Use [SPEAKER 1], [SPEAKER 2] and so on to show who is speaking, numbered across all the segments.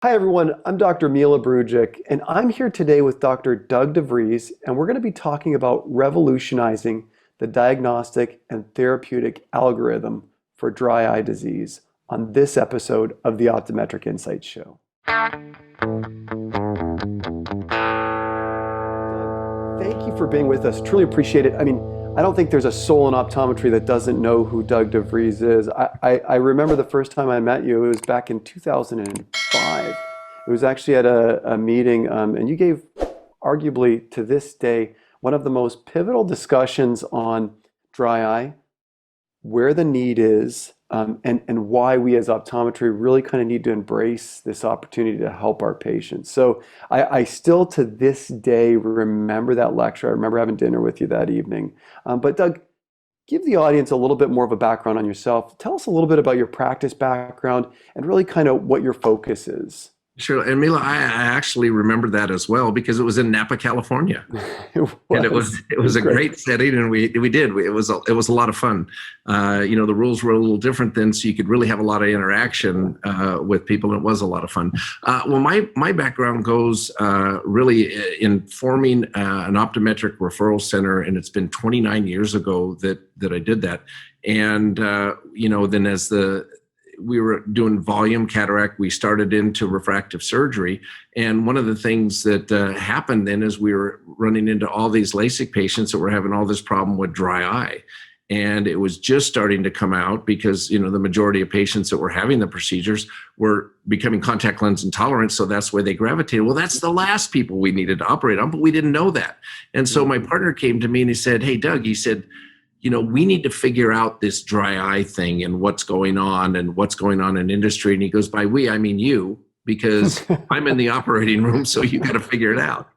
[SPEAKER 1] Hi everyone, I'm Dr. Mila Brujic, and I'm here today with Dr. Doug Devries, and we're going to be talking about revolutionizing the diagnostic and therapeutic algorithm for dry eye disease on this episode of the Optometric Insights show. Thank you for being with us. Truly appreciate it. I don't think there's a soul in optometry that doesn't know who Doug Devries is. I remember the first time I met you, it was back in 2005. It was actually at a meeting, and you gave, arguably to this day, one of the most pivotal discussions on dry eye, where the need is, and why we as optometry really kind of need to embrace this opportunity to help our patients. So I still to this day remember that lecture. I remember having dinner with you that evening. But Doug, give the audience a little bit more of a background on yourself. Tell us a little bit about your practice background and really kind of what your focus is.
[SPEAKER 2] Sure. And Mila, I actually remember that as well because it was in Napa, California. And it was a
[SPEAKER 1] great.
[SPEAKER 2] great setting, and it was a lot of fun. The rules were a little different then, so you could really have a lot of interaction with people, and it was a lot of fun. Well, my background goes really in forming an optometric referral center, and it's been 29 years ago that I did that. And then as we were doing volume cataract, we started into refractive surgery. And one of the things that happened then is we were running into all these LASIK patients that were having all this problem with dry eye. And it was just starting to come out because, the majority of patients that were having the procedures were becoming contact lens intolerant. So that's where they gravitated. Well, that's the last people we needed to operate on, but we didn't know that. And so my partner came to me and he said, "Hey, Doug," he said, "we need to figure out this dry eye thing and what's going on in industry." And he goes, "By we, I mean you, because I'm in the operating room, so you got to figure it out."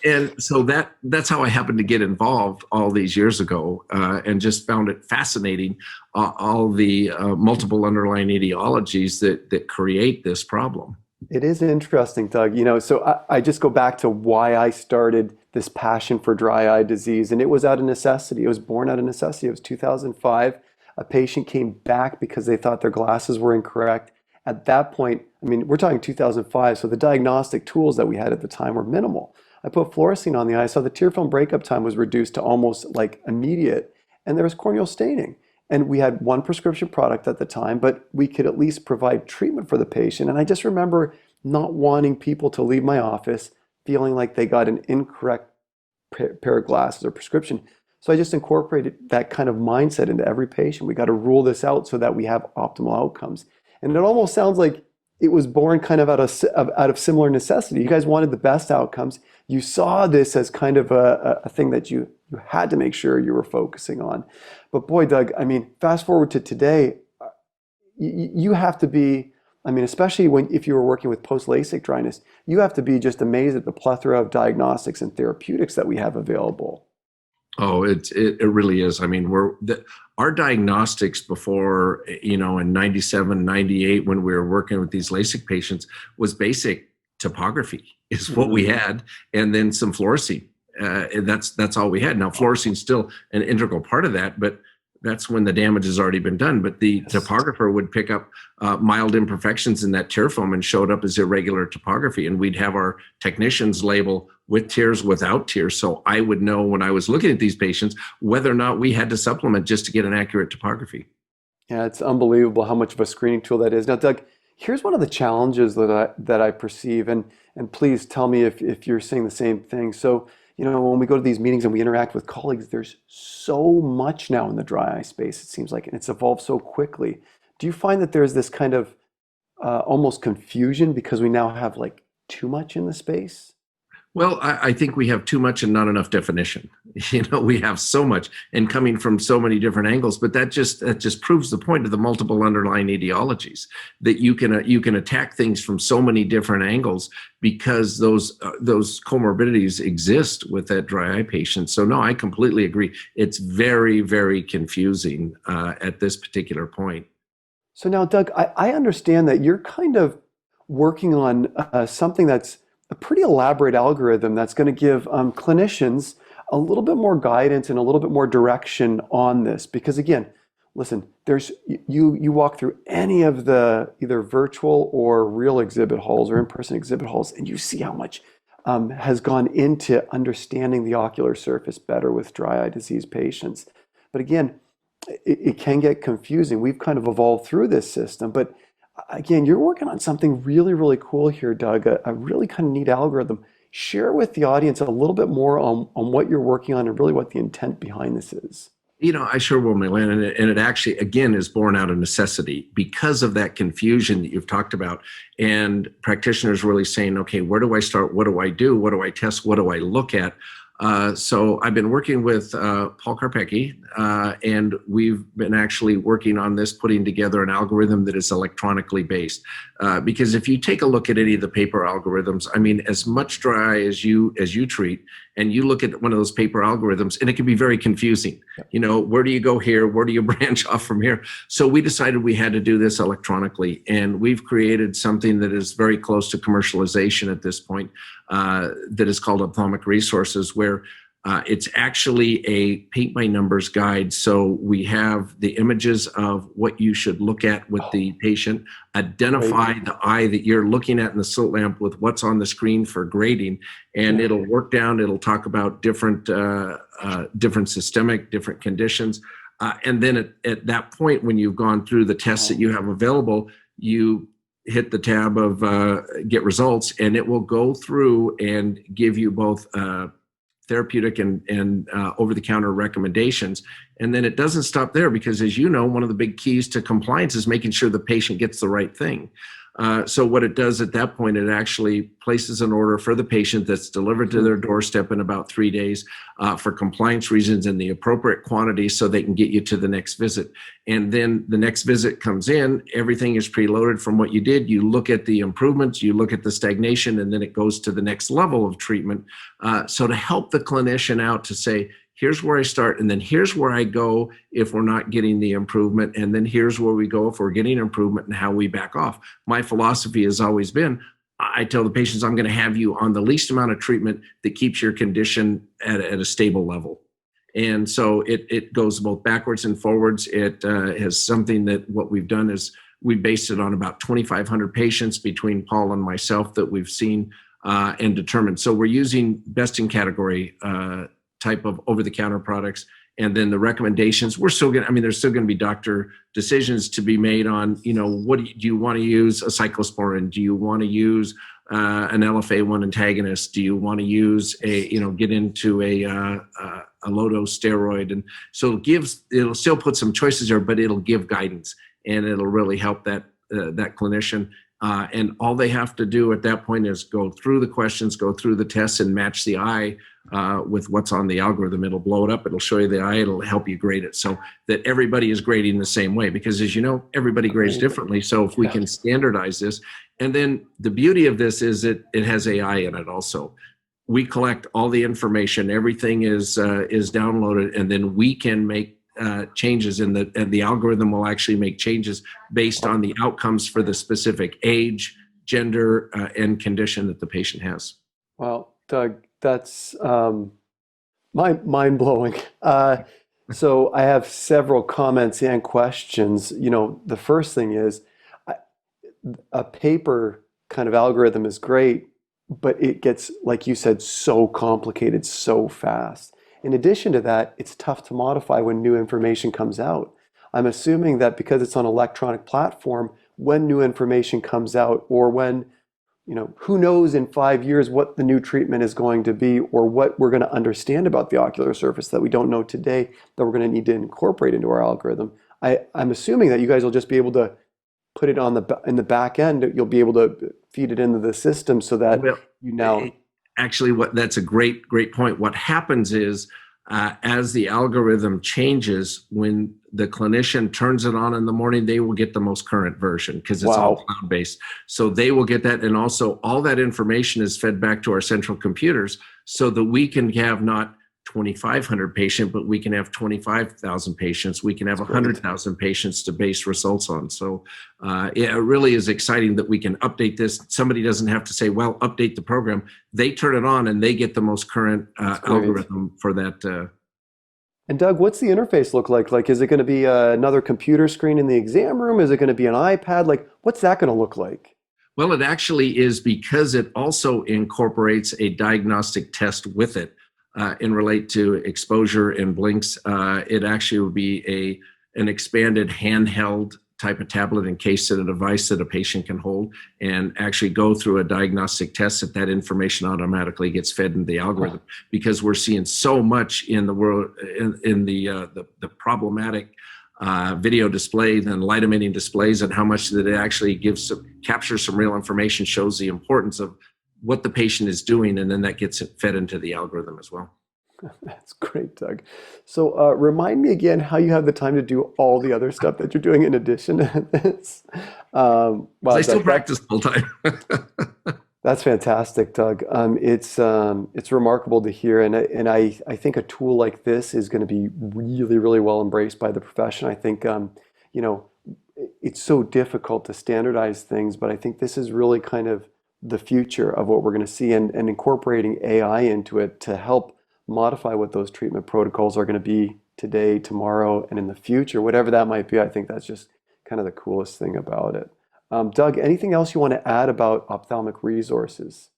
[SPEAKER 2] And so that's how I happened to get involved all these years ago, and just found it fascinating, all the multiple underlying etiologies that create this problem.
[SPEAKER 1] It is interesting, Doug. So I just go back to why I started this passion for dry eye disease, and it was out of necessity. It was born out of necessity. It was 2005. A patient came back because they thought their glasses were incorrect. At that point, we're talking 2005, so the diagnostic tools that we had at the time were minimal. I put fluorescein on the eye, so the tear film breakup time was reduced to almost like immediate, and there was corneal staining. And we had one prescription product at the time, but we could at least provide treatment for the patient. And I just remember not wanting people to leave my office feeling like they got an incorrect pair of glasses or prescription. So I just incorporated that kind of mindset into every patient. We got to rule this out so that we have optimal outcomes. And it almost sounds like it was born kind of out of similar necessity. You guys wanted the best outcomes. You saw this as kind of a thing that you had to make sure you were focusing on. But boy, Doug, fast forward to today, you have to be, especially if you were working with post-LASIK dryness, you have to be just amazed at the plethora of diagnostics and therapeutics that we have available.
[SPEAKER 2] Oh, it really is. Our diagnostics before, in 97, 98, when we were working with these LASIK patients, was basic topography is what we had, and then some fluorescein. That's all we had. Now, fluorescein is still an integral part of that, but that's when the damage has already been done. But the topographer would pick up mild imperfections in that tear film and showed up as irregular topography. And we'd have our technicians label with tears, without tears. So I would know when I was looking at these patients whether or not we had to supplement just to get an accurate topography.
[SPEAKER 1] Yeah, it's unbelievable how much of a screening tool that is. Now, Doug, here's one of the challenges that I perceive, and please tell me if you're seeing the same thing. So, when we go to these meetings and we interact with colleagues, there's so much now in the dry eye space, it seems like, and it's evolved so quickly. Do you find that there's this kind of almost confusion because we now have like too much in the space?
[SPEAKER 2] Well, I think we have too much and not enough definition. We have so much and coming from so many different angles, but that just proves the point of the multiple underlying etiologies, that you can attack things from so many different angles because those comorbidities exist with that dry eye patient. So no, I completely agree. It's very, very confusing at this particular point.
[SPEAKER 1] So now, Doug, I understand that you're kind of working on something that's a pretty elaborate algorithm that's going to give clinicians a little bit more guidance and a little bit more direction on this. Because again, listen, you walk through any of the either virtual or real exhibit halls or in-person exhibit halls, and you see how much has gone into understanding the ocular surface better with dry eye disease patients. But again, it can get confusing. We've kind of evolved through this system, but again, you're working on something really, really cool here, Doug, a really kind of neat algorithm. Share with the audience a little bit more on what you're working on and really what the intent behind this is.
[SPEAKER 2] I sure will, Milan. And it actually, again, is born out of necessity because of that confusion that you've talked about. And practitioners really saying, okay, where do I start? What do I do? What do I test? What do I look at? So I've been working with Paul Karpecki, and we've been actually working on this, putting together an algorithm that is electronically based. Because if you take a look at any of the paper algorithms, I mean, as much dry as you treat, and you look at one of those paper algorithms, and it can be very confusing. Where do you go here? Where do you branch off from here? So we decided we had to do this electronically, and we've created something that is very close to commercialization at this point, that is called Optometric Resources, where it's actually a paint by numbers guide. So we have the images of what you should look at with the patient, identify the eye that you're looking at in the slit lamp with what's on the screen for grading, and it'll work down. It'll talk about different systemic, different conditions. And then at that point, when you've gone through the tests that you have available, you hit the tab of get results, and it will go through and give you both therapeutic and over-the-counter recommendations. And then it doesn't stop there, because as you know, one of the big keys to compliance is making sure the patient gets the right thing. So what it does at that point, it actually places an order for the patient that's delivered to their doorstep in about 3 days for compliance reasons in the appropriate quantity, so they can get you to the next visit. And then the next visit comes in, everything is preloaded from what you did. You look at the improvements, you look at the stagnation, and then it goes to the next level of treatment. So to help the clinician out to say, here's where I start, and then here's where I go if we're not getting the improvement, and then here's where we go if we're getting improvement, and how we back off. My philosophy has always been, I tell the patients, I'm going to have you on the least amount of treatment that keeps your condition at a stable level. And so it goes both backwards and forwards. It has something that what we've done is we based it on about 2,500 patients between Paul and myself that we've seen and determined. So we're using best in category type of over-the-counter products. And then the recommendations, there's still going to be doctor decisions to be made on, do you want to use a cyclosporin? Do you want to use an LFA1 antagonist? Do you want to use get into a low-dose steroid? And so it'll still put some choices there, but it'll give guidance, and it'll really help that clinician. And all they have to do at that point is go through the questions, go through the tests, and match the eye with what's on the algorithm. It'll blow it up. It'll show you the eye. It'll help you grade it, so that everybody is grading the same way. Because as you know, everybody grades differently. So if we can standardize this, and then the beauty of this is it has AI in it also. We collect all the information. Everything is downloaded, and then we can make changes, and the algorithm will actually make changes based on the outcomes for the specific age, gender, and condition that the patient has.
[SPEAKER 1] Well, Doug, that's mind-blowing. So I have several comments and questions. The first thing is a paper kind of algorithm is great, but it gets, like you said, so complicated so fast. In addition to that, it's tough to modify when new information comes out. I'm assuming that because it's on an electronic platform, when new information comes out, or when, who knows in 5 years what the new treatment is going to be, or what we're going to understand about the ocular surface that we don't know today, that we're going to need to incorporate into our algorithm. I'm assuming that you guys will just be able to put it in the back end. You'll be able to feed it into the system so that
[SPEAKER 2] Actually, that's a great point. What happens is, as the algorithm changes, when the clinician turns it on in the morning, they will get the most current version, because it's all cloud-based. So they will get that, and also all that information is fed back to our central computers, so that we can have not 2,500 patients, but we can have 25,000 patients. We can have 100,000 patients to base results on. So it really is exciting that we can update this. Somebody doesn't have to say, well, update the program. They turn it on, and they get the most current algorithm for that.
[SPEAKER 1] And Doug, what's the interface look like? Like, is it going to be another computer screen in the exam room? Is it going to be an iPad? Like, what's that going to look like?
[SPEAKER 2] Well, it actually is because it also incorporates a diagnostic test with it in relate to exposure and blinks. It actually will be an expanded handheld type of tablet encased in a device that a patient can hold and actually go through a diagnostic test that information automatically gets fed into the algorithm because we're seeing so much in the world in the problematic video displays and light emitting displays and how much that it actually captures some real information, shows the importance of what the patient is doing, and then that gets it fed into the algorithm as well.
[SPEAKER 1] That's great, Doug. So remind me again how you have the time to do all the other stuff that you're doing in addition to this.
[SPEAKER 2] I
[SPEAKER 1] Wow,
[SPEAKER 2] still
[SPEAKER 1] Doug,
[SPEAKER 2] practice full time.
[SPEAKER 1] that's fantastic, Doug. It's remarkable to hear, and I think a tool like this is going to be really, really well embraced by the profession. I think you know it's so difficult to standardize things, but I think this is really kind of the future of what we're going to see, and incorporating AI into it to help modify what those treatment protocols are going to be today, tomorrow, and in the future, whatever that might be. I think that's just kind of the coolest thing about it. Doug, anything else you want to add about ophthalmic resources?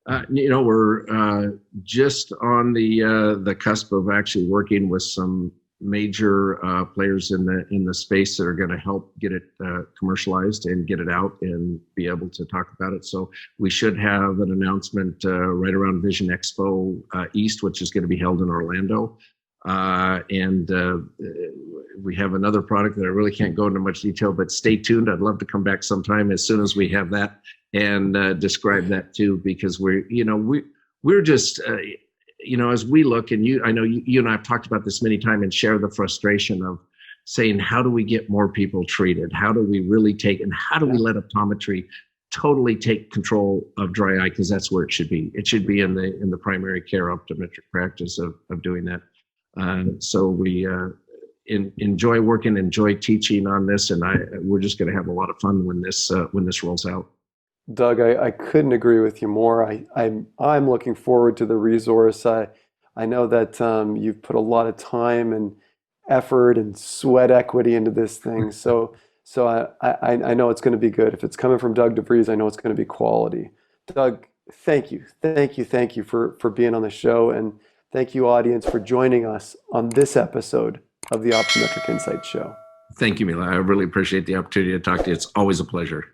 [SPEAKER 2] We're just on the cusp of actually working with some major players in the space that are going to help get it commercialized and get it out and be able to talk about it. So we should have an announcement right around Vision Expo East, which is going to be held in Orlando. And we have another product that I really can't go into much detail, but stay tuned. I'd love to come back sometime as soon as we have that and describe that too, because we're just as we look, and I know you and I have talked about this many times and share the frustration of saying, how do we get more people treated? How do we really and how do we let optometry totally take control of dry eye? Because that's where it should be. It should be in the primary care optometric practice of doing that. So we enjoy working, enjoy teaching on this, and we're just going to have a lot of fun when this rolls out.
[SPEAKER 1] Doug, I couldn't agree with you more. I'm looking forward to the resource. I know that you've put a lot of time and effort and sweat equity into this thing. So I know it's going to be good. If it's coming from Doug Devries, I know it's going to be quality. Doug, thank you for being on the show, and thank you, audience, for joining us on this episode of the Optometric Insights Show.
[SPEAKER 2] Thank you, Mila. I really appreciate the opportunity to talk to you. It's always a pleasure.